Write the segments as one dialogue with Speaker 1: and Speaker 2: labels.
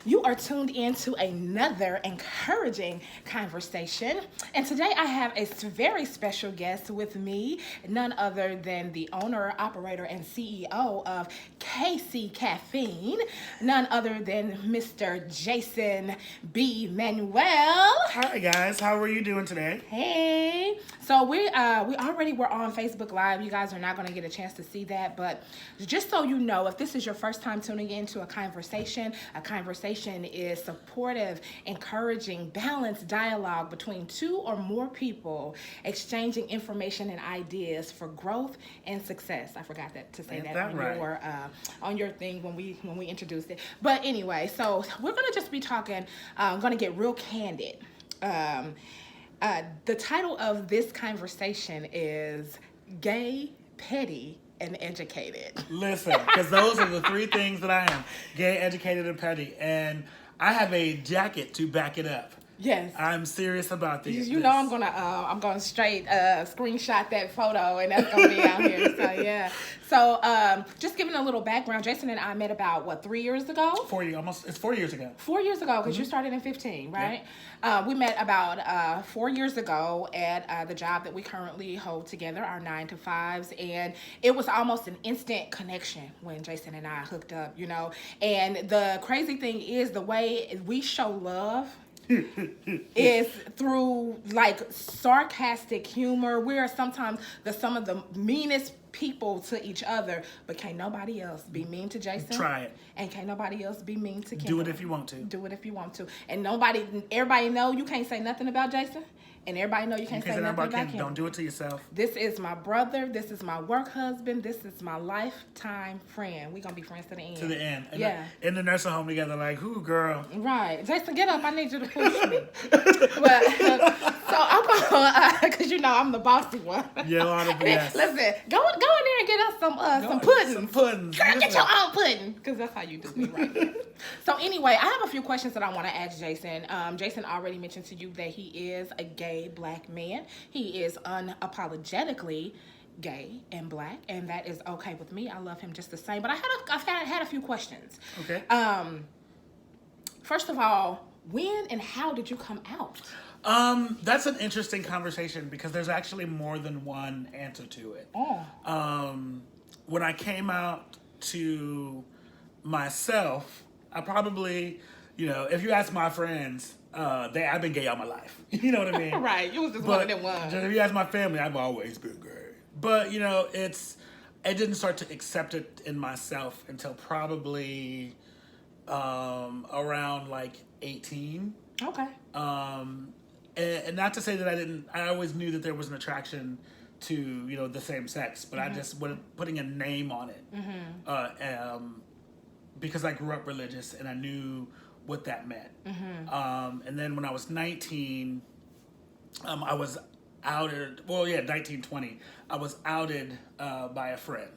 Speaker 1: You are tuned in to another encouraging conversation. And today I have a very special guest with me, none other than the owner, operator, and CEO of KC Caffeine, none other than Mr. Jason B. Manuel.
Speaker 2: Hi guys, how are you doing today?
Speaker 1: Hey. So we already were on Facebook Live. You guys are not going to get a chance to see that, but just so you know, if this is your first time tuning into a conversation is supportive, encouraging, balanced dialogue between two or more people exchanging information and ideas for growth and success. I forgot to say that on
Speaker 2: right?
Speaker 1: On your thing when we introduced it. But anyway, so we're going to just be talking. Going to get real candid. The title of this conversation is Gay, Petty, and Educated.
Speaker 2: Listen, because those are the three things that I am: gay, educated, and petty. And I have a jacket to back it up.
Speaker 1: Yes,
Speaker 2: I'm serious about this.
Speaker 1: You know, I'm gonna straight screenshot that photo, and that's gonna be out here. So yeah. So just giving a little background, Jason and I met about 3 years ago.
Speaker 2: 4 years, almost. It's 4 years ago.
Speaker 1: 4 years ago, because you started in 15, right? Yeah. We met about 4 years ago at the job that we currently hold together, our 9 to 5s, and it was almost an instant connection when Jason and I hooked up, you know. And the crazy thing is the way we show love is through like sarcastic humor. We are sometimes some of the meanest people to each other, but can't nobody else be mean to Jason.
Speaker 2: Try it.
Speaker 1: And can't nobody else be mean to Kim.
Speaker 2: Do it if you want to.
Speaker 1: Do it if you want to. And everybody know you can't say nothing about Jason. And everybody know you can't say nothing about Kim.
Speaker 2: Don't do it to yourself.
Speaker 1: This is my brother. This is my work husband. This is my lifetime friend. We're going to be friends to the end.
Speaker 2: To the end.
Speaker 1: Yeah.
Speaker 2: In the nursing home together, like, who, girl?
Speaker 1: Right. Jason, get up. I need you to push me. But, so I'm going to, because you know I'm the bossy one.
Speaker 2: Yeah, yes.
Speaker 1: Listen, go in there and get us some pudding.
Speaker 2: Some puddings.
Speaker 1: Girl, get your own pudding. Because that's how you do me right now. So anyway, I have a few questions that I want to ask Jason. Jason already mentioned to you that he is a gay Black man. He is unapologetically gay and Black, and that is okay with me. I love him just the same. But I've had a few questions.
Speaker 2: Okay.
Speaker 1: First of all, when and how did you come out?
Speaker 2: That's an interesting conversation because there's actually more than one answer to it.
Speaker 1: Oh.
Speaker 2: When I came out to myself, I probably, if you ask my friends, I've been gay all my life. You know what I mean?
Speaker 1: Right. You was just one of them ones.
Speaker 2: If you ask my family, I've always been gay. But, I didn't start to accept it in myself until probably around like 18.
Speaker 1: Okay.
Speaker 2: And not to say that I always knew that there was an attraction to, the same sex, but I just wasn't putting a name on it. Because I grew up religious and I knew what that meant. And then when I was 19, I was outed. 19, 20. I was outed by a friend.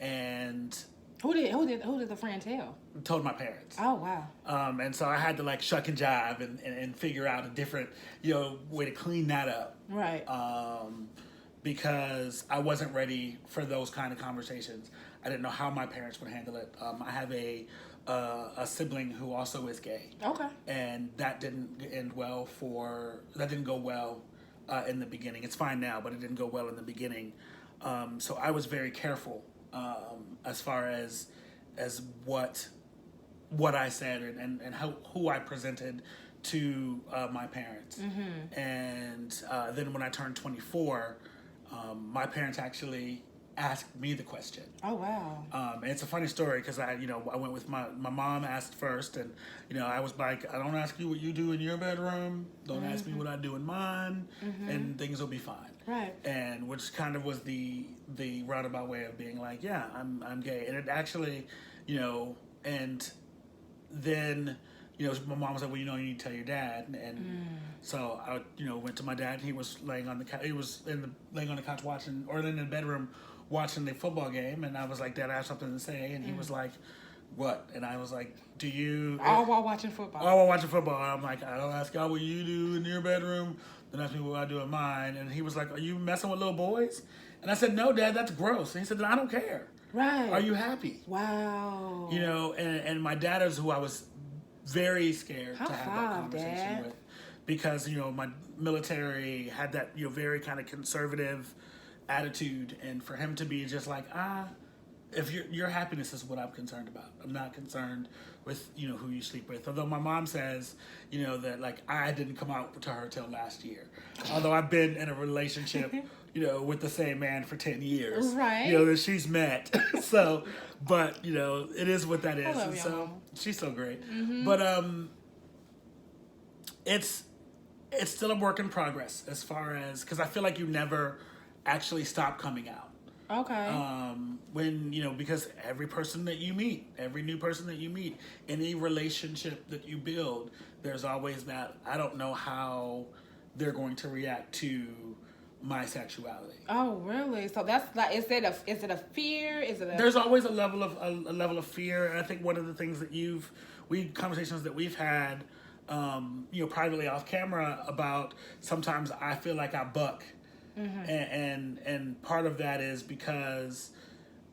Speaker 2: And
Speaker 1: who did the friend tell?
Speaker 2: Told my parents.
Speaker 1: Oh wow.
Speaker 2: And so I had to like shuck and jive and figure out a different way to clean that up.
Speaker 1: Right.
Speaker 2: Because I wasn't ready for those kind of conversations. I didn't know how my parents would handle it. I have a sibling who also is gay.
Speaker 1: Okay.
Speaker 2: And that didn't go well in the beginning. It's fine now, but it didn't go well in the beginning. So I was very careful as far as what I said and who I presented to my parents. And then when I turned 24, my parents actually asked me the question.
Speaker 1: Oh wow.
Speaker 2: And it's a funny story because I went with my mom asked first, and I was like, I don't ask you what you do in your bedroom, don't ask me what I do in mine, and things will be fine.
Speaker 1: Right.
Speaker 2: And which kind of was the roundabout way of being like, yeah, I'm gay. And it actually, and then my mom was like, well, you need to tell your dad. And so I went to my dad, and he was laying on the couch. He was laying on the couch watching, or in the bedroom watching the football game. And I was like, Dad, I have something to say. And he was like, what? And I was like, do you...
Speaker 1: All while watching football.
Speaker 2: All while watching football. And I'm like, I don't ask God what you do in your bedroom. Then ask me what I do in mine. And he was like, are you messing with little boys? And I said, no, Dad, that's gross. And he said, I don't care.
Speaker 1: Right.
Speaker 2: Are you happy?
Speaker 1: Wow.
Speaker 2: You know, and my dad is who I was very scared
Speaker 1: High
Speaker 2: to have that
Speaker 1: five,
Speaker 2: conversation
Speaker 1: Dad.
Speaker 2: with, because you know my military had that, you know, very kind of conservative attitude, and for him to be just like, if your happiness is what I'm concerned about. I'm not concerned with, you know, who you sleep with. Although my mom says, you know, that like I didn't come out to her till last year. Although I've been in a relationship, you know, with the same man for 10 years.
Speaker 1: Right.
Speaker 2: You know, that she's met. So, but, you know, it is what that is.
Speaker 1: I love
Speaker 2: And
Speaker 1: your
Speaker 2: so
Speaker 1: mama.
Speaker 2: she's so great. But it's still a work in progress as far as, because I feel like you never actually stop coming out.
Speaker 1: Okay.
Speaker 2: When, you know, because every person that you meet, every new person that you meet, any relationship that you build, there's always that, I don't know how they're going to react to my sexuality.
Speaker 1: Oh, really? So that's like, is it a fear? Is it a
Speaker 2: There's always a level of fear, and I think one of the things that conversations that we've had, you know, privately off camera about, sometimes I feel like I buck. And part of that is because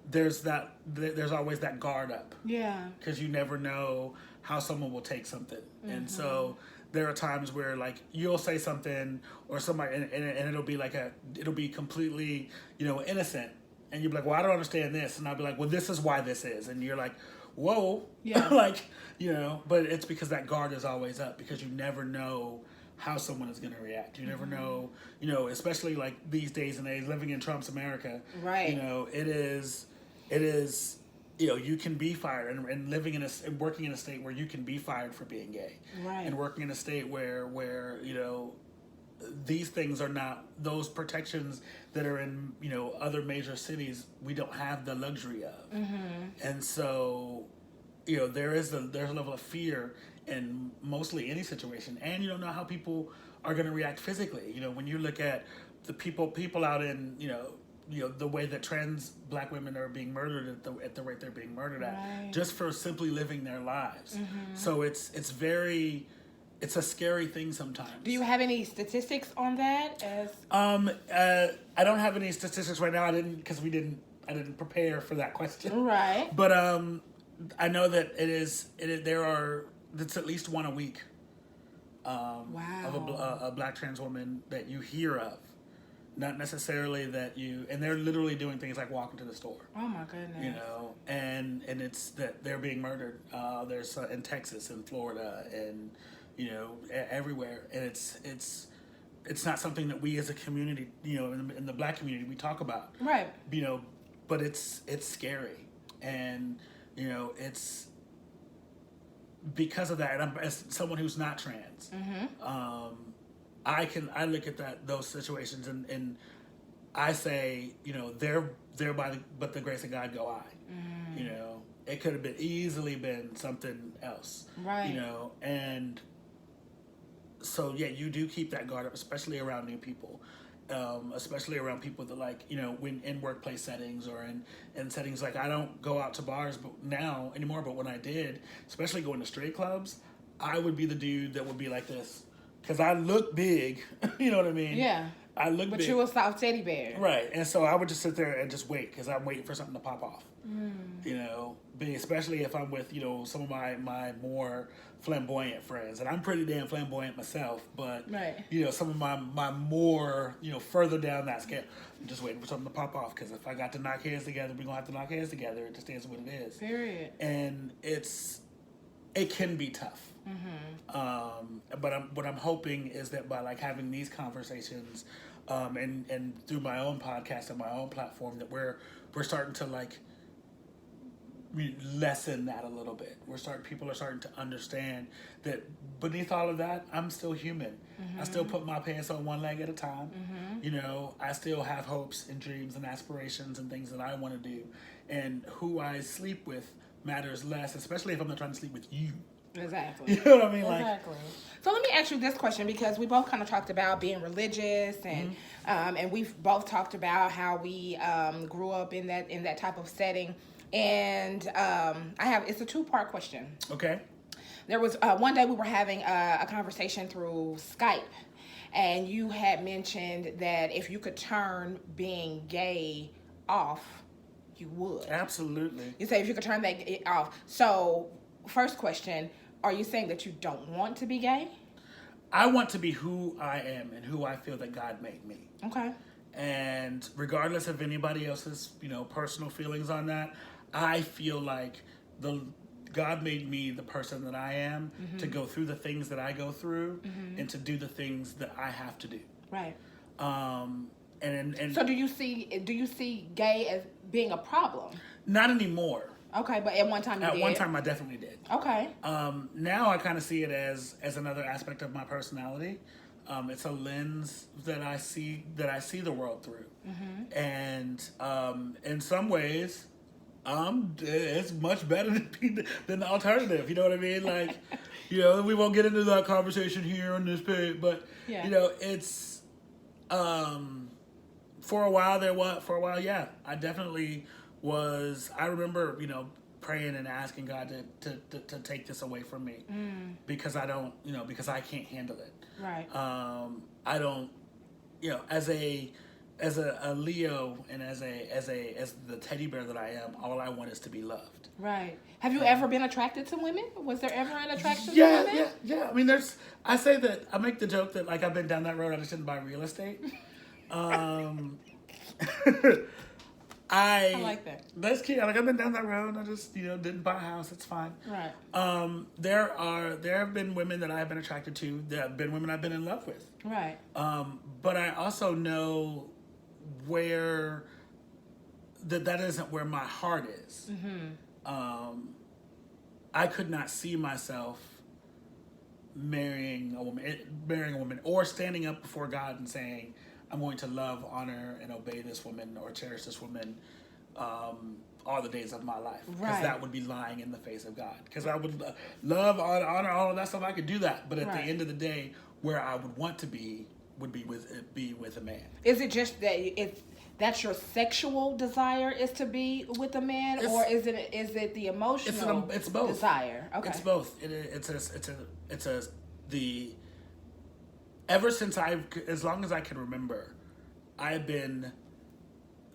Speaker 2: there's always that guard up,
Speaker 1: Yeah.
Speaker 2: because you never know how someone will take something. And so there are times where like you'll say something or somebody, and it'll be like it'll be completely, you know, innocent, and you'll be like, well, I don't understand this, and I'll be like, well, this is why this is, and you're like, whoa.
Speaker 1: Yeah.
Speaker 2: Like, you know, but it's because that guard is always up, because you never know how someone is going to react. You never know, you know, especially like these days and age, living in Trump's America.
Speaker 1: Right.
Speaker 2: You know, it is, you know, you can be fired, and living in and working in a state where you can be fired for being gay.
Speaker 1: Right.
Speaker 2: And working in a state where, you know, these things are not, those protections that are in, you know, other major cities, we don't have the luxury of. And so, you know, there's a level of fear in mostly any situation, and you don't know how people are going to react physically. You know, when you look at the people out in, you know, the way that trans Black women are being murdered at the rate they're being murdered at, just for simply living their lives. So it's a scary thing sometimes.
Speaker 1: Do you have any statistics on that?
Speaker 2: I don't have any statistics right now. I didn't prepare for that question.
Speaker 1: Right.
Speaker 2: But I know that it's at least one a week. Of a Black trans woman that you hear of. Not necessarily that and they're literally doing things like walking to the store.
Speaker 1: Oh my goodness.
Speaker 2: You know, and it's that they're being murdered. There's in Texas and Florida and, you know, everywhere. And it's not something that we as a community, you know, in the Black community, we talk about.
Speaker 1: Right.
Speaker 2: You know, but it's scary. And, you know, it's because of that. And I'm, as someone who's not trans, I look at those situations and I say, you know, they're but the grace of God go I. You know, it could have easily been something else.
Speaker 1: Right.
Speaker 2: You know, and so yeah, you do keep that guard up, especially around new people. Especially around people that, like, you know, when in workplace settings or in settings, like, I don't go out to bars anymore, but when I did, especially going to straight clubs, I would be the dude that would be like this, because I look big. You know what I mean?
Speaker 1: Yeah.
Speaker 2: I look
Speaker 1: but
Speaker 2: big.
Speaker 1: you a soft teddy bear.
Speaker 2: Right. And so I would just sit there and just wait, because I'm waiting for something to pop off. You know, especially if I'm with, you know, some of my more flamboyant friends, and I'm pretty damn flamboyant myself, but you know, some of my more, you know, further down that scale, I'm just waiting for something to pop off, because if I got to knock heads together, we're gonna have to knock heads together. It just is what it is.
Speaker 1: Period.
Speaker 2: And it can be tough. But what I'm hoping is that by like having these conversations, and through my own podcast and my own platform, that we're starting to like lessen that a little bit. People are starting to understand that beneath all of that, I'm still human. I still put my pants on one leg at a time. You know, I still have hopes and dreams and aspirations and things that I want to do. And who I sleep with matters less, especially if I'm not trying to sleep with you.
Speaker 1: Exactly.
Speaker 2: You know what I mean?
Speaker 1: Exactly. So let me ask you this question, because we both kind of talked about being religious, and and we've both talked about how we grew up in that type of setting. And it's a two-part question.
Speaker 2: Okay.
Speaker 1: There was one day we were having a conversation through Skype, and you had mentioned that if you could turn being gay off, you would.
Speaker 2: Absolutely.
Speaker 1: You say if you could turn that off. So, first question, are you saying that you don't want to be gay?
Speaker 2: I want to be who I am and who I feel that God made me.
Speaker 1: Okay.
Speaker 2: And regardless of anybody else's, personal feelings on that, I feel like the God made me the person that I am to go through the things that I go through and to do the things that I have to do.
Speaker 1: Right.
Speaker 2: And
Speaker 1: so do you see gay as being a problem?
Speaker 2: Not anymore.
Speaker 1: Okay, but at one time you did.
Speaker 2: At one time I definitely did.
Speaker 1: Okay.
Speaker 2: Now I kind of see it as another aspect of my personality. It's a lens that I see the world through, and in some ways, it's much better than the alternative. You know what I mean? Like, we won't get into that conversation here on this page, but it's for a while, yeah, I definitely was. I remember, praying and asking God to take this away from me because I don't, because I can't handle it.
Speaker 1: Right.
Speaker 2: I don't, as a Leo and as the teddy bear that I am, all I want is to be loved.
Speaker 1: Right. Have you ever been attracted to women? Was there ever an attraction to women?
Speaker 2: Yeah. I mean, I say that, I make the joke that, like, I've been down that road, I just didn't buy real estate. I like that. That's cute. Like, I've been down that road. I just, didn't buy a house. It's fine.
Speaker 1: Right.
Speaker 2: There have been women that I've been attracted to. There have been women I've been in love with.
Speaker 1: Right.
Speaker 2: But I also know where that isn't where my heart is. I could not see myself marrying a woman, or standing up before God and saying, I'm going to love, honor, and obey this woman or cherish this woman all the days of my life. Because that would be lying in the face of God. Because I would love, honor, all of that stuff. I could do that. But at the end of the day, where I would want to be would be with a man.
Speaker 1: Is it just that that's your sexual desire is to be with a man, or is it the emotional
Speaker 2: it's both.
Speaker 1: desire? Okay.
Speaker 2: It's both. Ever since as long as I can remember, I've been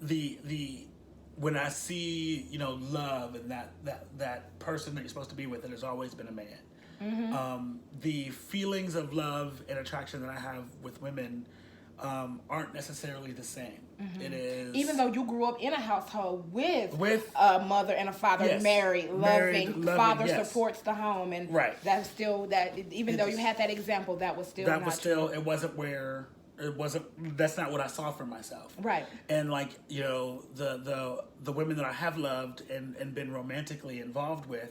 Speaker 2: when I see, love and that person that you're supposed to be with, it has always been a man. The feelings of love and attraction that I have with women aren't necessarily the same. It is,
Speaker 1: even though you grew up in a household with a mother and a father, married, loving, father supports the home, and that's still that. Even though you had that example, that was still true.
Speaker 2: It wasn't where it wasn't. That's not what I saw for myself.
Speaker 1: Right.
Speaker 2: And like, the women that I have loved and been romantically involved with,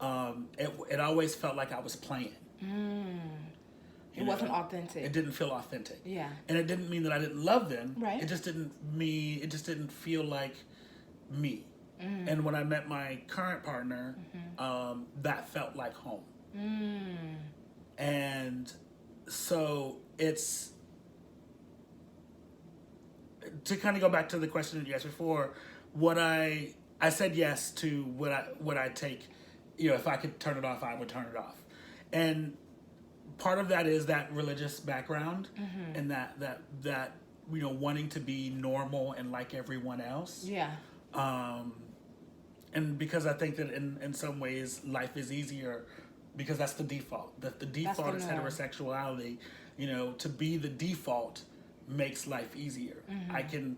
Speaker 2: it always felt like I was playing.
Speaker 1: It wasn't authentic.
Speaker 2: It didn't feel authentic.
Speaker 1: Yeah.
Speaker 2: And it didn't mean that I didn't love them.
Speaker 1: Right.
Speaker 2: It just didn't feel like me. And when I met my current partner, that felt like home. And so it's, to kind of go back to the question that you asked before, I said yes to what I take, if I could turn it off, I would turn it off. And part of that is that religious background and that wanting to be normal and like everyone else.
Speaker 1: Yeah.
Speaker 2: And because I think that in some ways life is easier because that's the default. That the default is heterosexuality. To be the default makes life easier. I can,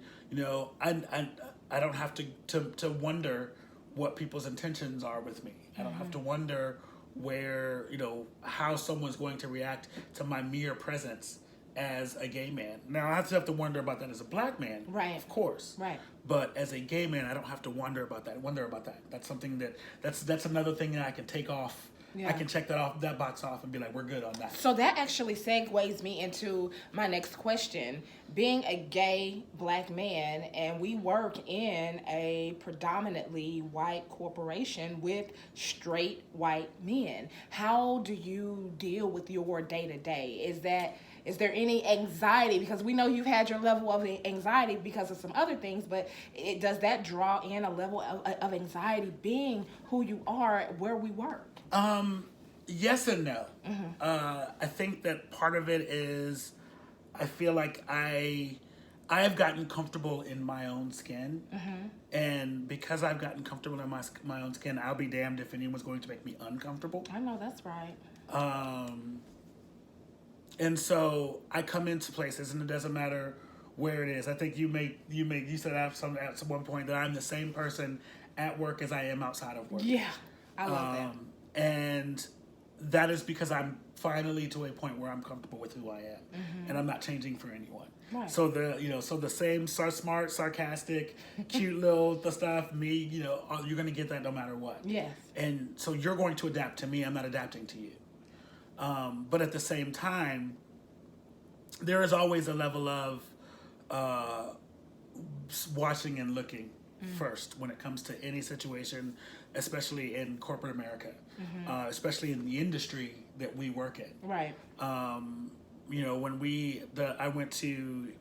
Speaker 2: I don't have to wonder what people's intentions are with me. I don't have to wonder where, how someone's going to react to my mere presence as a gay man. Now, I have to wonder about that as a black man,
Speaker 1: right?
Speaker 2: Of course,
Speaker 1: right.
Speaker 2: But as a gay man, I don't have to wonder about that. That's something that's another thing that I can take off. Yeah. I can check that box off and be like, we're good on that.
Speaker 1: So that actually segues me into my next question. Being a gay black man, and we work in a predominantly white corporation with straight white men, how do you deal with your day-to-day? Is there any anxiety? Because we know you've had your level of anxiety because of some other things, but does that draw in a level of anxiety being who you are where we work?
Speaker 2: Yes and no. I think that part of it is I feel like I I have gotten comfortable in my own skin, and because I've gotten comfortable in my own skin, I'll be damned if anyone's going to make me uncomfortable.
Speaker 1: I know that's right.
Speaker 2: And so I come into places, and it doesn't matter where it is. I think you said at one point that I'm the same person at work as I am outside of work.
Speaker 1: Yeah, I love that.
Speaker 2: And that is because I'm finally to a point where I'm comfortable with who I am, and I'm not changing for anyone.
Speaker 1: Right.
Speaker 2: So the same smart, sarcastic, cute little the stuff. Me, you're gonna get that no matter what.
Speaker 1: Yes.
Speaker 2: And so you're going to adapt to me. I'm not adapting to you. But at the same time, there is always a level of watching and looking first when it comes to any situation, especially in corporate America, especially in the industry that we work in.
Speaker 1: Right.
Speaker 2: When I went to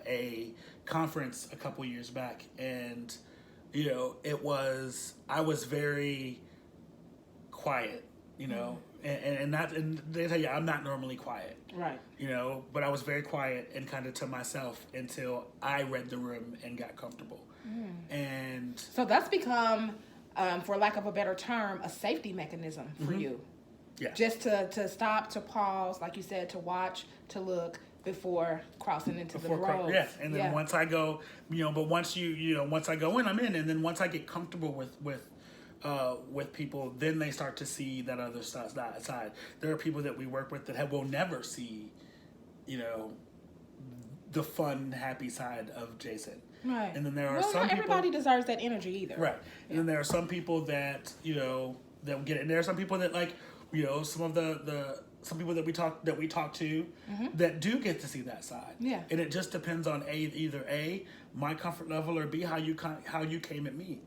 Speaker 2: a conference a couple years back, and I was very quiet, and they tell you I'm not normally quiet,
Speaker 1: right?
Speaker 2: But I was very quiet and kind of to myself until I read the room and got comfortable, and
Speaker 1: so that's become, for lack of a better term, a safety mechanism for you.
Speaker 2: Yeah.
Speaker 1: Just to stop, to pause, like you said, to watch, to look before crossing into the road.
Speaker 2: Yes, and then once I go, but once once I go in, I'm in, and then once I get comfortable with people, then they start to see that other side. There are people that we work with that will never see, the fun, happy side of Jason.
Speaker 1: Right.
Speaker 2: And then there are
Speaker 1: some
Speaker 2: some
Speaker 1: not
Speaker 2: people.
Speaker 1: Everybody deserves that energy either.
Speaker 2: Right. And then there are some people that that get it. And there are some people that some of some people that we talk to that do get to see that side.
Speaker 1: Yeah.
Speaker 2: And it just depends on either my comfort level, or B, how you came at me.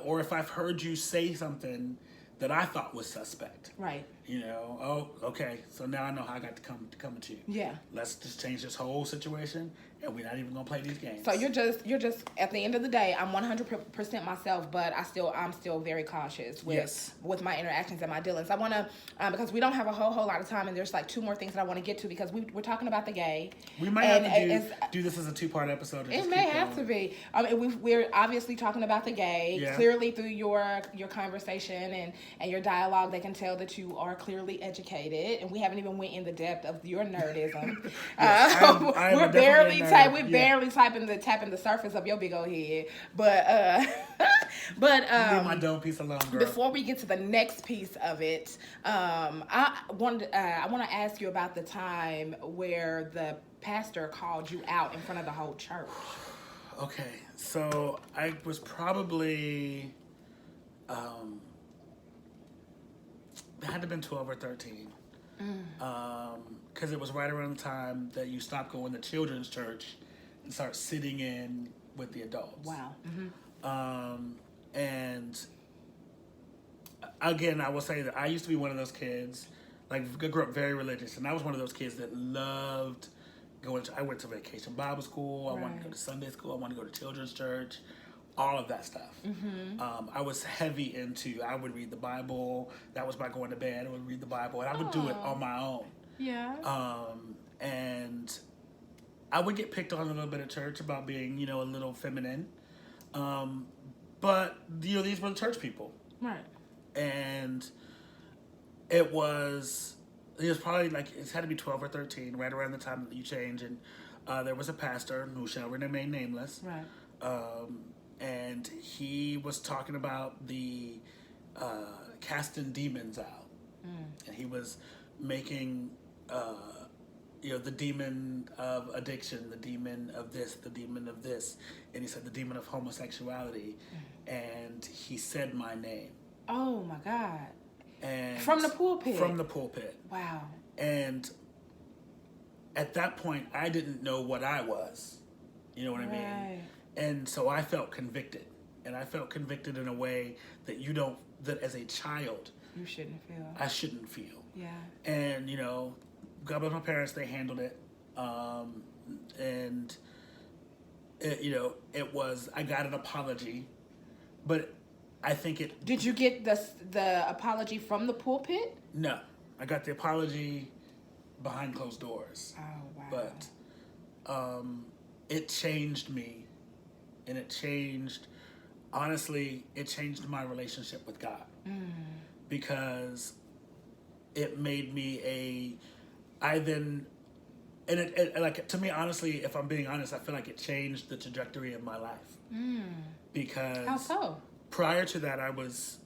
Speaker 2: Or if I've heard you say something that I thought was suspect.
Speaker 1: Right.
Speaker 2: Oh, okay. So now I know how I got to come at you.
Speaker 1: Yeah.
Speaker 2: Let's just change this whole situation, and we're not even gonna play these games.
Speaker 1: So you're just at the end of the day, I'm 100% myself, but I'm still very cautious with my interactions and my dealings. I want to because we don't have a whole lot of time, and there's like two more things that I want to get to, because we're talking about the gay.
Speaker 2: We might have to do this as a 2-part episode.
Speaker 1: It may have to be. We're obviously talking about the gay.
Speaker 2: Yeah.
Speaker 1: Clearly through your conversation and your dialogue, they can tell that you are clearly educated, and we haven't even went in the depth of your nerdism. We're barely tapping the surface of your big old head, but
Speaker 2: leave my dumb piece alone, girl.
Speaker 1: Before we get to the next piece of it, I want to ask you about the time where the pastor called you out in front of the whole church.
Speaker 2: Okay, so I was probably it had to have been 12 or 13. Because it was right around the time that you stopped going to children's church and start sitting in with the adults.
Speaker 1: Wow.
Speaker 2: And again, I will say that I used to be one of those kids, I grew up very religious, and I was one of those kids that loved going I went to vacation Bible school, I wanted to go to Sunday school, I wanted to go to children's church, all of that stuff. I was heavy into, I would read the Bible. That was by going to bed. I would read the Bible, and I would do it on my own. Yeah. And I would get picked on a little bit at church about being, a little feminine. But, these were the church people. Right. And it was probably it had to be 12 or 13, right around the time that you change. And there was a pastor who shall remain nameless. Right. And he was talking about the casting demons out. And he was making, the demon of addiction, the demon of this, the demon of this. And he said the demon of homosexuality. And he said my name.
Speaker 1: Oh, my God.
Speaker 2: And
Speaker 1: from the pulpit?
Speaker 2: From the pulpit.
Speaker 1: Wow.
Speaker 2: And at that point, I didn't know what I was. You know what I mean? And so I felt convicted. And I felt convicted in a way that that as a child,
Speaker 1: you shouldn't feel.
Speaker 2: I shouldn't feel.
Speaker 1: Yeah.
Speaker 2: And, God bless my parents, they handled it. And, it was, I got an apology. But I think it...
Speaker 1: Did you get the apology from the pulpit?
Speaker 2: No. I got the apology behind closed doors.
Speaker 1: Oh, wow.
Speaker 2: But, it changed me, and honestly, it changed my relationship with God, because it made me I then, and it like, to me, honestly, if I'm being honest, I feel like it changed the trajectory of my life. Because
Speaker 1: How so?
Speaker 2: prior to that, I was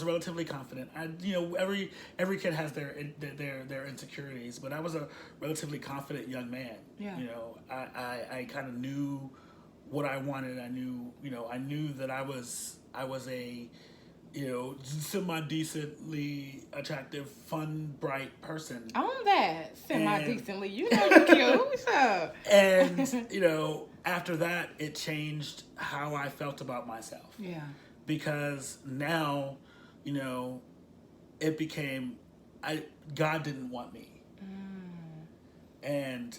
Speaker 2: relatively confident. Every kid has their insecurities, but I was a relatively confident young man.
Speaker 1: Yeah.
Speaker 2: I kind of knew what I wanted. I knew that I was a semi-decently attractive, fun, bright person.
Speaker 1: On that, semi-decently. You know you cute. What's up?
Speaker 2: And after that, it changed how I felt about myself.
Speaker 1: Yeah.
Speaker 2: Because now, it became, God didn't want me. And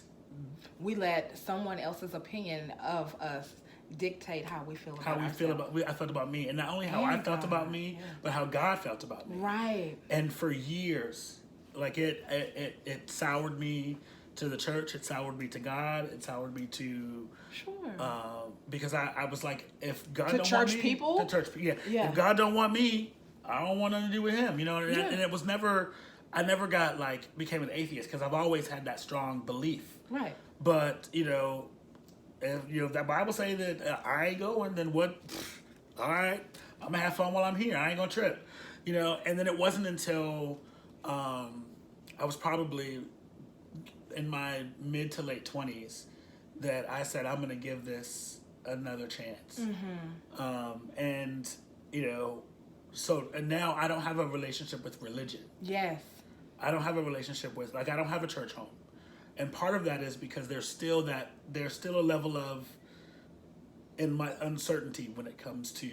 Speaker 1: we let someone else's opinion of us dictate how we feel about
Speaker 2: I felt about me, and not only how I felt about me, but how God felt about me.
Speaker 1: Right.
Speaker 2: And for years, like it soured me to the church. It soured me to God. It soured me to because I was like, if God don't want me,
Speaker 1: people,
Speaker 2: the church, yeah. If God don't want me, I don't want nothing to do with Him. And it was never. I never became an atheist, because I've always had that strong belief. Right. But if that Bible say that I ain't going, then what? All right, I'm gonna have fun while I'm here. I ain't gonna trip. And then it wasn't until I was probably in my mid to late 20s that I said, I'm gonna give this another chance. And now I don't have a relationship with religion. Yes. I don't have a relationship with, I don't have a church home. And part of that is because there's still a level of, in my uncertainty when it comes to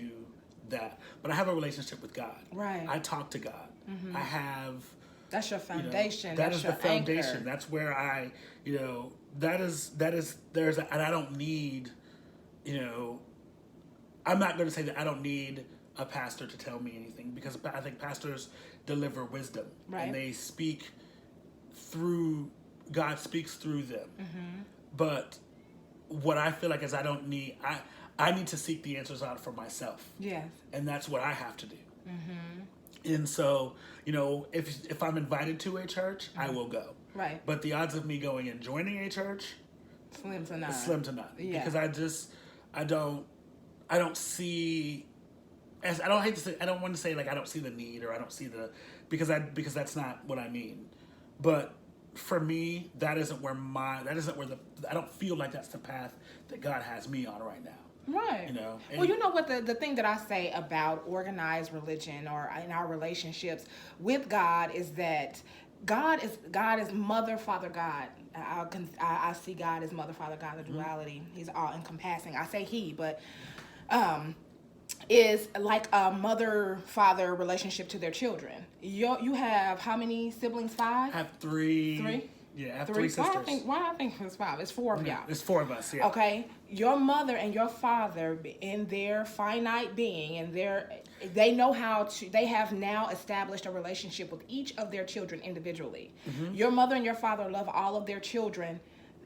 Speaker 2: that. But I have a relationship with God. Right. I talk to God. I have.
Speaker 1: That's your foundation.
Speaker 2: That is
Speaker 1: your
Speaker 2: the foundation.
Speaker 1: Anchor.
Speaker 2: That's where and I don't need, I'm not going to say that I don't need a pastor to tell me anything, because I think pastors deliver wisdom. Right. And they speak through, God speaks through them. But what I feel like is I need to seek the answers out for myself. Yes. And that's what I have to do. And so, if I'm invited to a church, I will go. Right. But the odds of me going and joining a church,
Speaker 1: slim to none.
Speaker 2: Slim to none. Yeah. Because I don't see, I don't want to say I don't see the need, or I don't see because that's not what I mean. But for me, that isn't where I don't feel like that's the path that God has me on right now. Right.
Speaker 1: Well, you know what, the thing that I say about organized religion, or in our relationships with God, is that God is Mother, Father, God. I see God as Mother, Father, God, the duality. He's all encompassing. I say He, but is like a mother-father relationship to their children. You have how many siblings? 5?
Speaker 2: I have 3.
Speaker 1: 3?
Speaker 2: Yeah, I have 3 sisters.
Speaker 1: Why I think it's 5? It's 4 of y'all.
Speaker 2: It's 4 of us, yeah.
Speaker 1: Okay. Your mother and your father, in their finite being, and they know how to, they have now established a relationship with each of their children individually. Your mother and your father love all of their children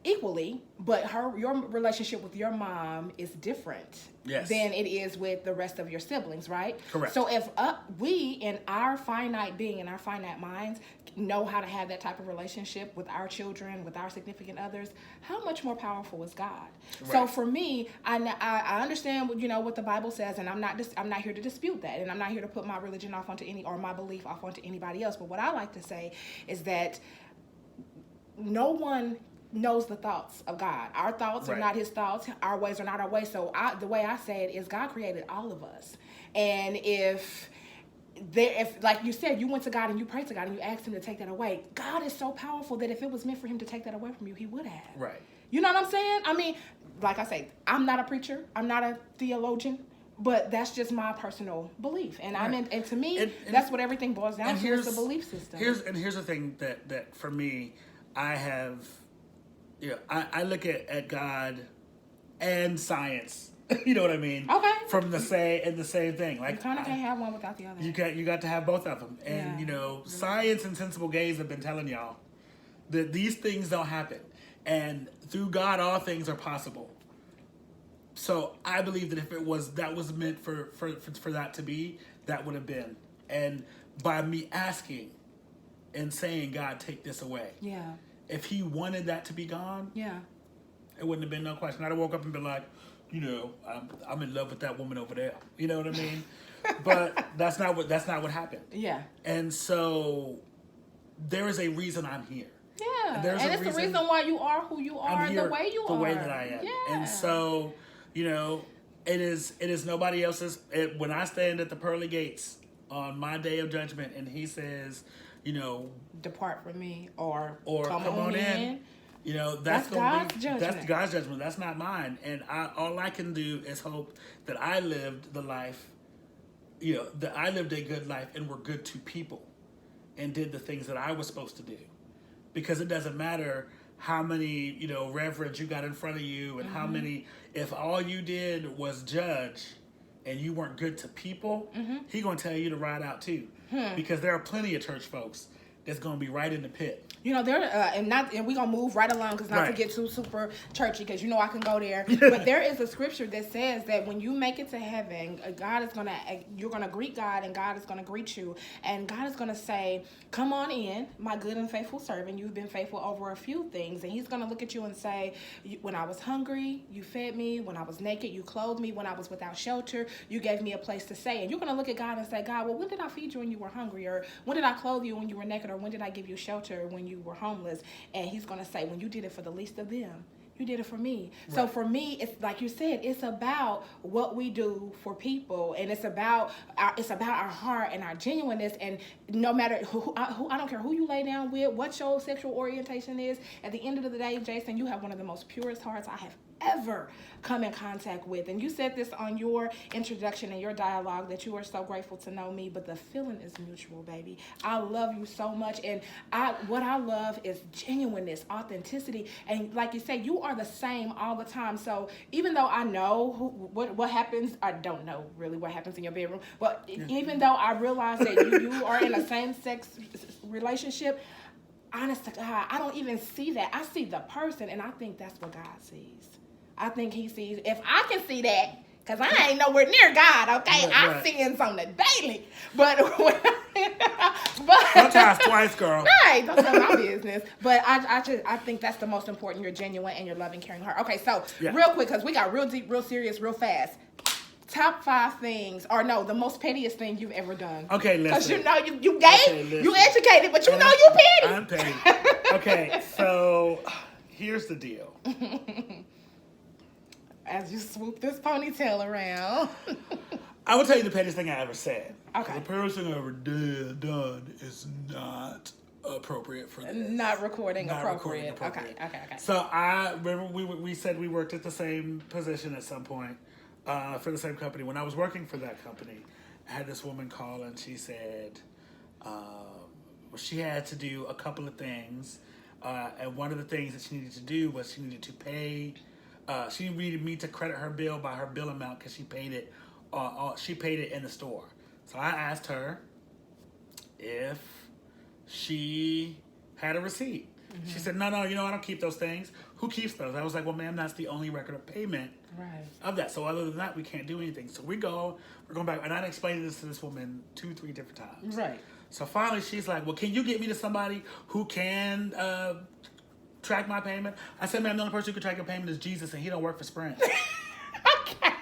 Speaker 1: equally, but your relationship with your mom is different than it is with the rest of your siblings, right?
Speaker 2: Correct.
Speaker 1: So if we, in our finite being, in our finite minds, know how to have that type of relationship with our children, with our significant others, how much more powerful is God? Right. So for me, I understand what the Bible says, and I'm not here to dispute that, and I'm not here to put my religion off onto or my belief off onto anybody else. But what I like to say is that no one knows the thoughts of God. Our thoughts are not His thoughts. Our ways are not our ways. So the way I say it is, God created all of us, and if like you said, you went to God and you prayed to God and you asked Him to take that away, God is so powerful that if it was meant for Him to take that away from you, He would have. Right. You know what I'm saying? I mean, like I say, I'm not a preacher. I'm not a theologian. But that's just my personal belief, and and to me, that's what everything boils down to, is the belief system.
Speaker 2: Here's the thing that for me, I have, I look at God and science. You know what I mean? Okay. From the same thing. Like,
Speaker 1: you kind of can't have one without the other.
Speaker 2: You got to have both of them. And science and sensible gays have been telling y'all that these things don't happen. And through God, all things are possible. So I believe that if that was meant for that to be, that would have been. And by me asking and saying, God, take this away.
Speaker 1: Yeah.
Speaker 2: If he wanted that to be gone,
Speaker 1: Yeah.
Speaker 2: it wouldn't have been no question. I'd have woke up and been like, I'm in love with that woman over there. You know what I mean? But that's not what happened.
Speaker 1: Yeah.
Speaker 2: And so there is a reason I'm here.
Speaker 1: Yeah.
Speaker 2: And
Speaker 1: it's the reason why you are who you are, the way you are.
Speaker 2: The way that I am.
Speaker 1: Yeah.
Speaker 2: And so, it is nobody else's. When I stand at the pearly gates on my day of judgment and he says,
Speaker 1: depart from me or
Speaker 2: come on in. That's
Speaker 1: God's judgment.
Speaker 2: That's God's judgment. That's not mine. And all I can do is hope that I lived the life, that I lived a good life and were good to people and did the things that I was supposed to do. Because it doesn't matter how many, reverends you got in front of you and how many, if all you did was judge and you weren't good to people, he going to tell you to ride out too. Because there are plenty of church folks that's going to be right in the pit.
Speaker 1: There and we're gonna move right along because not to get too super churchy because I can go there. But there is a scripture that says that when you make it to heaven, you're gonna greet God and God is gonna greet you, and God is gonna say, "Come on in, my good and faithful servant. You've been faithful over a few things." And He's gonna look at you and say, "When I was hungry, you fed me. When I was naked, you clothed me. When I was without shelter, you gave me a place to stay." And you're gonna look at God and say, "God, well, when did I feed you when you were hungry? Or when did I clothe you when you were naked? Or when did I give you shelter when you were homeless?" And He's going to say, "When you did it for the least of them, you did it for me." Right. So for me, it's like you said, it's about what we do for people, and it's about our heart and our genuineness. And no matter who I don't care who you lay down with, what your sexual orientation is. At the end of the day, Jason, you have one of the most purest hearts I have ever come in contact with. And you said this on your introduction and your dialogue that you are so grateful to know me, but the feeling is mutual, baby. I love you so much, and what I love is genuineness, authenticity, and like you said, you are the same all the time. So even though I know what happens, I don't know really what happens in your bedroom, but even though I realize that you are in a same-sex relationship, honest to God, I don't even see that. I see the person, and I think that's what God sees. I think He sees, if I can see that, because I ain't nowhere near God, okay? I see Him on the daily. But
Speaker 2: sometimes twice, girl.
Speaker 1: Right, don't tell my business. But I think that's the most important. You're genuine and you're loving, caring heart. Okay, so real quick, because we got real deep, real serious, real fast. Top 5 things, or no, the most pettiest thing you've ever done.
Speaker 2: Okay, listen.
Speaker 1: Because you gay, you educated, but you petty.
Speaker 2: I'm petty. Okay, so here's the deal.
Speaker 1: As you swoop this ponytail around.
Speaker 2: I will tell you the pettiest thing I ever said.
Speaker 1: Okay.
Speaker 2: The pettiest thing I ever done is not appropriate for this.
Speaker 1: Not recording appropriate. Okay.
Speaker 2: So I remember we said we worked at the same position at some point for the same company. When I was working for that company, I had this woman call and she said she had to do a couple of things. And one of the things that she needed to do was she needed to pay. She needed me to credit her bill by her bill amount because she paid it. She paid it in the store. So I asked her if she had a receipt. Mm-hmm. She said, "No, I don't keep those things." Who keeps those? I was like, "Well, ma'am, that's the only record of payment of that. So other than that, we can't do anything." So we're going back, and I explained this to this woman 2-3 different times.
Speaker 1: Right.
Speaker 2: So finally, she's like, "Well, can you get me to somebody who can track my payment?" I said, "Ma'am, the only person who can track your payment is Jesus, and He don't work for Sprint."
Speaker 1: Okay.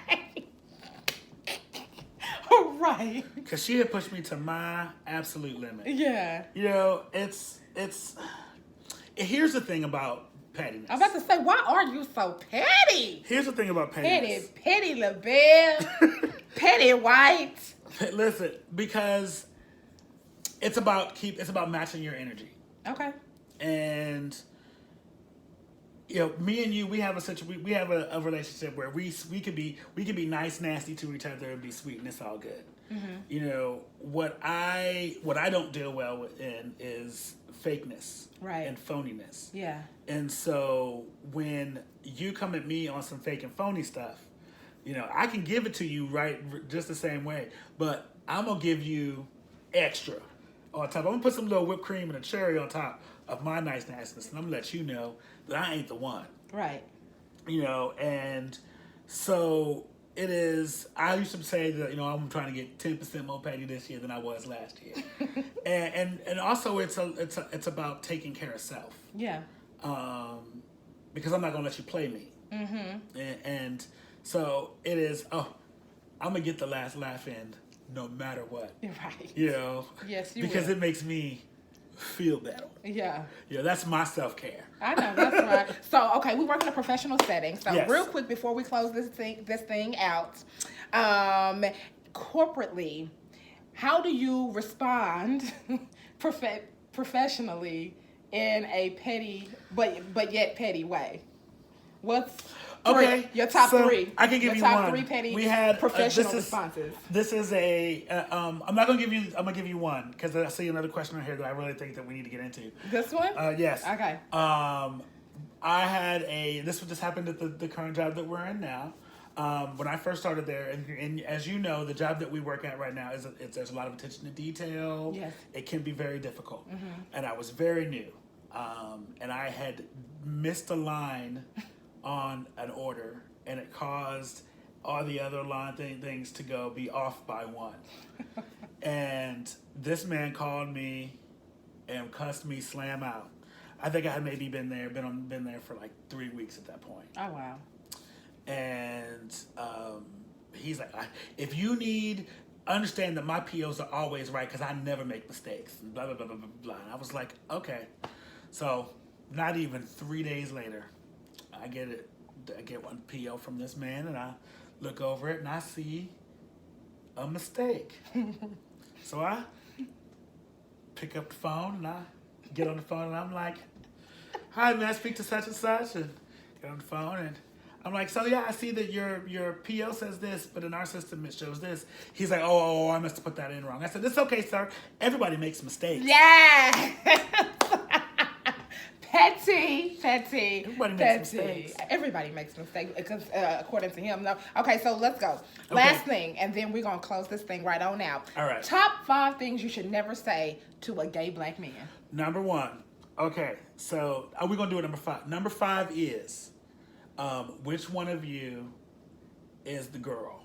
Speaker 1: Right.
Speaker 2: Because she had pushed me to my absolute limit.
Speaker 1: Yeah.
Speaker 2: It's here's the thing about pettiness.
Speaker 1: I'm about to say, why are you so petty?
Speaker 2: Here's the thing about pettiness.
Speaker 1: Petty LaBelle. Petty White.
Speaker 2: Listen, because it's about matching your energy.
Speaker 1: Okay.
Speaker 2: And me and you, we have a relationship where we can be nice, nasty to each other and be sweet, and it's all good. Mm-hmm. What I don't deal well with is fakeness, and phoniness.
Speaker 1: Yeah.
Speaker 2: And so when you come at me on some fake and phony stuff, I can give it to you just the same way, but I'm gonna give you extra. on top. I'm gonna put some little whipped cream and a cherry on top of my nice nastiness, and I'm gonna let you know that I ain't the one.
Speaker 1: Right.
Speaker 2: And so it is. I used to say that I'm trying to get 10% more petty this year than I was last year, and also it's about taking care of self.
Speaker 1: Yeah.
Speaker 2: Because I'm not gonna let you play me. Mm-hmm. And so it is. Oh, I'm gonna get the last laugh in, no matter what.
Speaker 1: Right.
Speaker 2: Yes, you because it makes me feel better.
Speaker 1: Yeah.
Speaker 2: Yeah, that's my self-care.
Speaker 1: I know, that's right. So, okay, we work in a professional setting. So,
Speaker 2: yes.
Speaker 1: Real quick before we close this thing out, corporately, how do you respond professionally in a petty but yet petty way? What's your top three?
Speaker 2: I can give you
Speaker 1: top
Speaker 2: one.
Speaker 1: Three petty
Speaker 2: we had
Speaker 1: professional responses.
Speaker 2: This is a. I'm not gonna give you. I'm gonna give you one because I see another question right here that I really think that we need to get into.
Speaker 1: This one?
Speaker 2: Yes.
Speaker 1: Okay.
Speaker 2: I had this just happened at the current job that we're in now. When I first started there, and as you know, the job that we work at right now there's a lot of attention to detail.
Speaker 1: Yes.
Speaker 2: It can be very difficult, and I was very new, and I had missed a line on an order, and it caused all the other line things to be off by one. And this man called me and cussed me slam out. I think I had maybe been there for like 3 weeks at that point.
Speaker 1: Oh wow.
Speaker 2: And he's like, if you understand that my POs are always right because I never make mistakes. And blah blah blah blah blah blah. And I was like, okay. So not even 3 days later, I get one PO from this man, and I look over it and I see a mistake. So I pick up the phone and I get on the phone and I'm like, "Hi, may I speak to such and such?" And get on the phone and I'm like, "So yeah, I see that your PO says this, but in our system it shows this." He's like, "Oh, I must have put that in wrong." I said, "It's okay, sir. Everybody makes mistakes."
Speaker 1: Yeah. Petty.
Speaker 2: Everybody makes mistakes.
Speaker 1: Everybody makes mistakes, because according to him. No. Okay, so let's go. Last thing, and then we're going to close this thing right on out.
Speaker 2: All right.
Speaker 1: Top 5 things you should never say to a gay black man.
Speaker 2: Number 1. Okay, so are we going to do it number 5? Number 5 is, which one of you is the girl?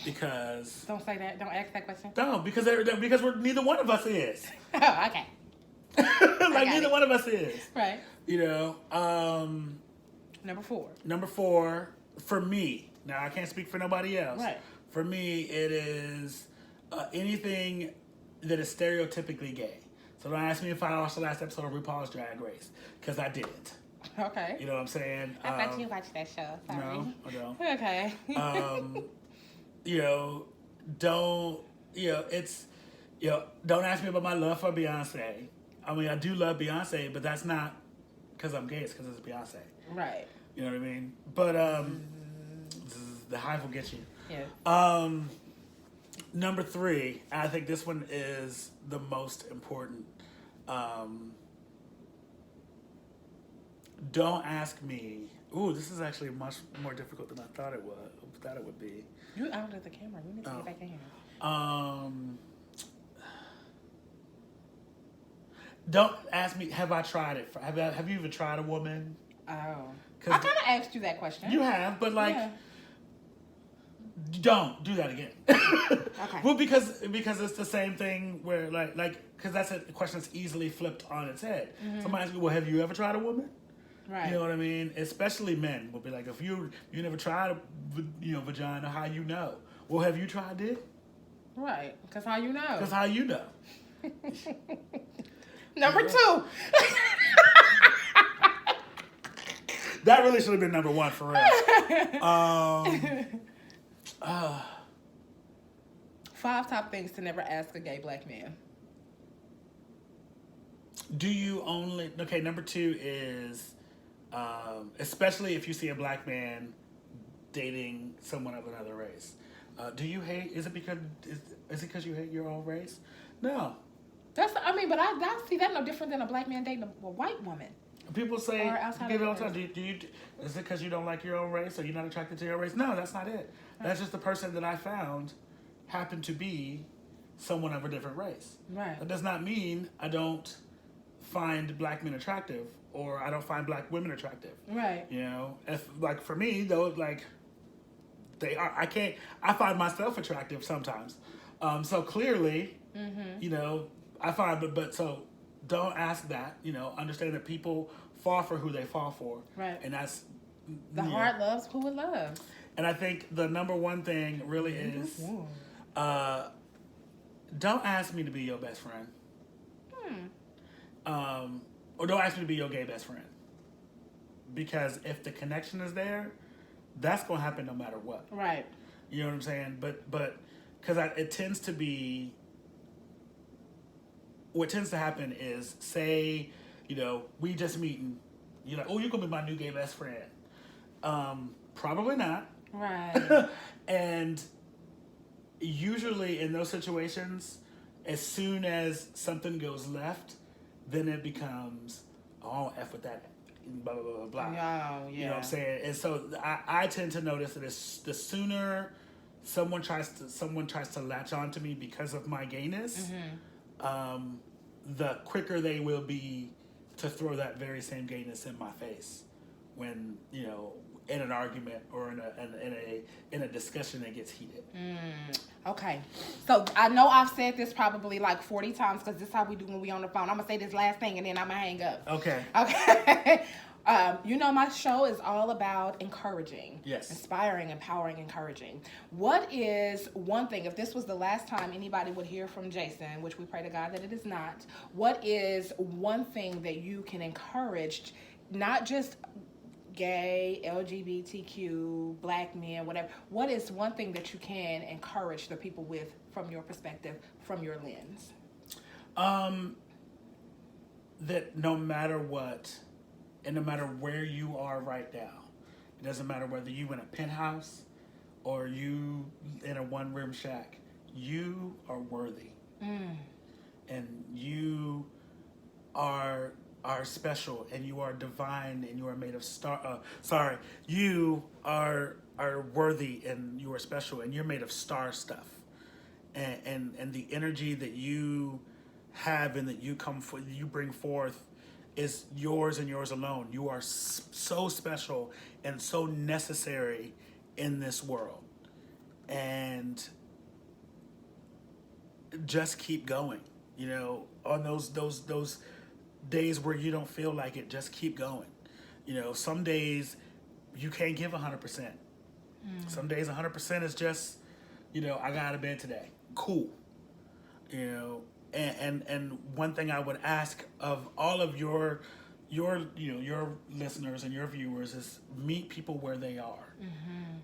Speaker 2: Because...
Speaker 1: Don't say that. Don't ask that question.
Speaker 2: No, because neither one of us is.
Speaker 1: Oh, okay.
Speaker 2: Neither one of us is.
Speaker 1: Right. Number 4.
Speaker 2: Number 4, for me, now I can't speak for nobody else.
Speaker 1: Right.
Speaker 2: For me, it is anything that is stereotypically gay. So don't ask me if I watched the last episode of RuPaul's Drag Race, because I didn't.
Speaker 1: Okay.
Speaker 2: You know what I'm saying?
Speaker 1: I thought you watched that show. Sorry.
Speaker 2: No, I don't.
Speaker 1: Okay.
Speaker 2: Don't ask me about my love for Beyonce. I mean, I do love Beyonce, but that's not because I'm gay. It's because it's Beyonce.
Speaker 1: Right.
Speaker 2: You know what I mean? But the hive will get you.
Speaker 1: Yeah.
Speaker 2: Number 3, I think this one is the most important. Don't ask me. Ooh, this is actually much more difficult than I thought it would be.
Speaker 1: You're out of the camera. We need to get back in here.
Speaker 2: Don't ask me, have I tried it? Have you even tried a woman?
Speaker 1: Oh. I kind of asked you that question.
Speaker 2: You have, but
Speaker 1: yeah.
Speaker 2: Don't do that again.
Speaker 1: Okay.
Speaker 2: Well, because it's the same thing where because that's a question that's easily flipped on its head. Mm-hmm. Somebody asks me, well, have you ever tried a woman?
Speaker 1: Right.
Speaker 2: You know what I mean? Especially men will be like, if you never tried vagina, how you know? Well, have you tried it?
Speaker 1: Right. Because how you know?
Speaker 2: Because how you know?
Speaker 1: Number 2.
Speaker 2: That really should have been number 1 for real.
Speaker 1: 5 top things to never ask a gay black man.
Speaker 2: Do you only... Okay, number 2 is... especially if you see a black man dating someone of another race. Do you hate... Is it because you hate your own race? No.
Speaker 1: But I see that no different than a black man dating a white woman.
Speaker 2: People say,
Speaker 1: people
Speaker 2: all the time, is it because you don't like your own race or you're not attracted to your race? No, that's not it. That's just the person that I found happened to be someone of a different race.
Speaker 1: Right.
Speaker 2: That does not mean I don't find black men attractive or I don't find black women attractive.
Speaker 1: Right.
Speaker 2: You know, if like for me though, like they are, I find myself attractive sometimes. So clearly, you know, I find, but so don't ask that, you know, understand that people fall for who they fall for.
Speaker 1: Right.
Speaker 2: And that's,
Speaker 1: The heart loves who it loves.
Speaker 2: and I think the number one thing really is, don't ask me to be your best friend. Or don't ask me to be your gay best friend. Because if the connection is there, that's going to happen no matter what.
Speaker 1: Right.
Speaker 2: You know what I'm saying? But because it tends to be, what tends to happen is, say, you know, we just meeting, you're like, oh, you're going to be my new gay best friend. Probably not.
Speaker 1: Right.
Speaker 2: And usually in those situations, as soon as something goes left, then it becomes, oh, F with that, blah, blah, blah, blah.
Speaker 1: Oh, yeah.
Speaker 2: You know what I'm saying? And so I tend to notice that the sooner someone tries to latch on to me because of my gayness, the quicker they will be to throw that very same gayness in my face when, you know, in an argument or in a discussion that gets heated.
Speaker 1: Okay. So I know I've said this probably like 40 times because this is how we do when we on the phone. I'm going to say this last thing and then I'm going to hang up.
Speaker 2: Okay.
Speaker 1: Okay. You know, my show is all about encouraging.
Speaker 2: Yes.
Speaker 1: Inspiring, empowering, encouraging. What is one thing, if this was the last time anybody would hear from Jason, which we pray to God that it is not, what is one thing that you can encourage, not just gay, LGBTQ, black men, whatever. What is one thing that you can encourage the people with from your perspective, from your lens?
Speaker 2: That no matter what, and no matter where you are right now, it doesn't matter whether you in a penthouse or you in a one-room shack, you are worthy. And you are special, and you are divine, and you are made of you are worthy, and you are special, and you're made of star stuff, and the energy that you have and that you bring forth is yours and yours alone. You are so special and so necessary in this world, and just keep going. You know, on those days where you don't feel like it, just keep going. You know, some days you can't give 100%. Some days 100% is just, you know, I got out of bed today. Cool. You know, and one thing I would ask of all of your listeners and your viewers is meet people where they are.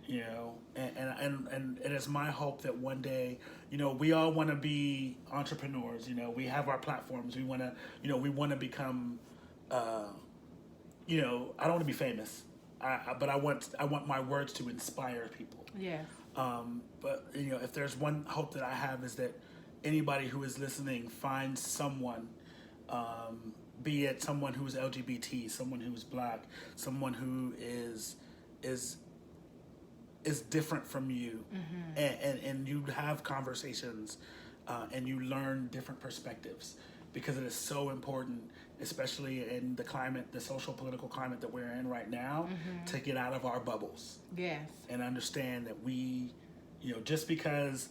Speaker 2: You know, and it is my hope that one day, you know, we all want to be entrepreneurs. You know, we have our platforms. We want to become, you know, I don't want to be famous, but I want my words to inspire people.
Speaker 1: Yeah.
Speaker 2: But you know, if there's one hope that I have is that anybody who is listening finds someone, be it someone who's LGBT, someone who's black, someone who is different from you, and you have conversations, and you learn different perspectives, because it is so important, especially in the social political climate that we're in right now, to get out of our bubbles.
Speaker 1: Yes.
Speaker 2: And understand that we, you know, just because,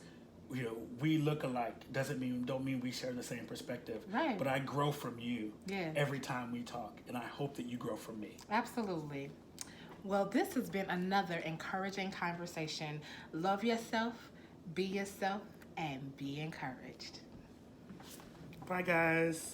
Speaker 2: you know, we look alike don't mean we share the same perspective.
Speaker 1: Right.
Speaker 2: But I grow from you.
Speaker 1: Yes.
Speaker 2: Every time we talk, and I hope that you grow from me.
Speaker 1: Absolutely. Well, this has been another encouraging conversation. Love yourself, be yourself, and be encouraged.
Speaker 2: Bye, guys.